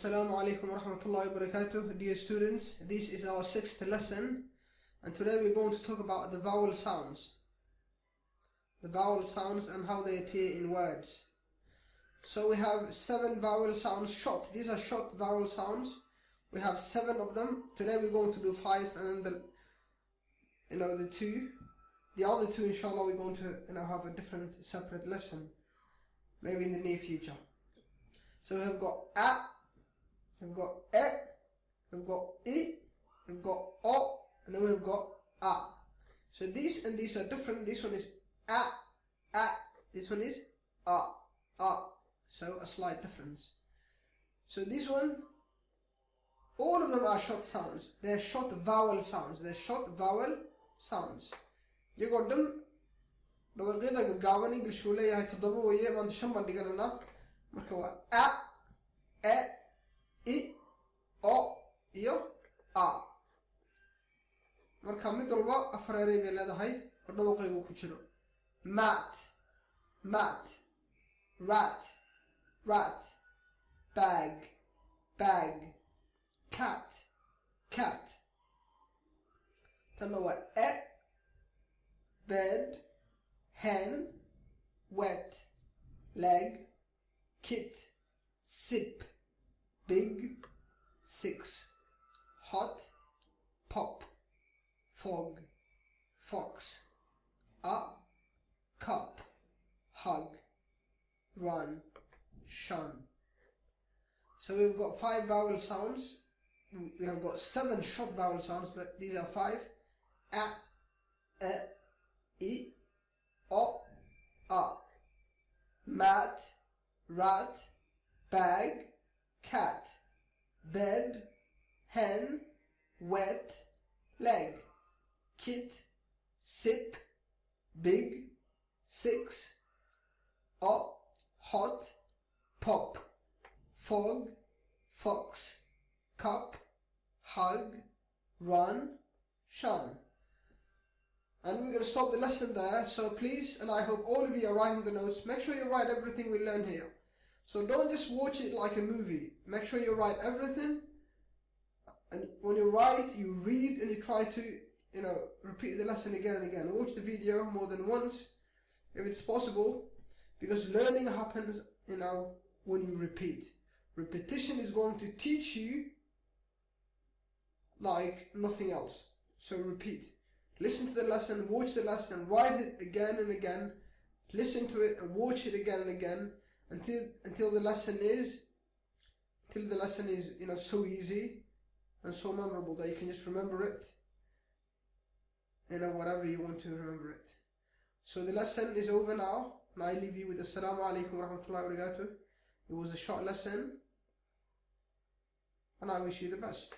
Assalamu alaikum wa rahmatullahi wa barakatuh. Dear students, this is our 6th lesson, and today we're going to talk about the vowel sounds. The vowel sounds and how they appear in words. So we have 7 vowel sounds, short. These are short vowel sounds. We have 7 of them. Today we're going to do 5, and then the 2. The other 2, inshallah, we're going to have a different separate lesson, maybe in the near future. So we've got a, we've got e, we've got I, we've got o, and then we've got a. So these and these are different. This one is a, this one is a. So a slight difference. So this one, all of them are short sounds. They're short vowel sounds. They're short vowel sounds. You got them. Dawaqida gaaban English uu leeyahay 7 weeye maan 5 baan dhiganana. Marka waa a, I, o iyo a. Marka mid walba afar eray bay leedahay oo dhawaqaygu ku jiro. Mat, rat, bag, cat. Tana waa bed, hen, wet, leg, kit, sip, big, 6, hot, pop, fog, fox, up, cup, hug, run, shun. So we've got 5 vowel sounds. We have got 7 short vowel sounds, but these are 5. A, I, o, a. Mat, rat, bag, cat, bed, hen, wet, leg, kit, sip, big, 6, up, hot, pop, fog, fox, cup, hug, run, shun. And we're going to stop the lesson there. So please, and I hope all of you are writing the notes, make sure you write everything we learn here. So don't just watch it like a movie. Make sure you write everything. And when you write, you read and you try to, repeat the lesson again and again. Watch the video more than once, if it's possible, because learning happens, when you repeat. Repetition is going to teach you like nothing else. So repeat. Listen to the lesson, watch the lesson, write it again and again, listen to it and watch it again and again until the lesson is so easy and so memorable that you can just remember it, whatever you want to remember it. So the lesson is over now, and I leave you with Assalamu alaikum wa rahmatullahi wa barakatuh. It was a short lesson, and I wish you the best.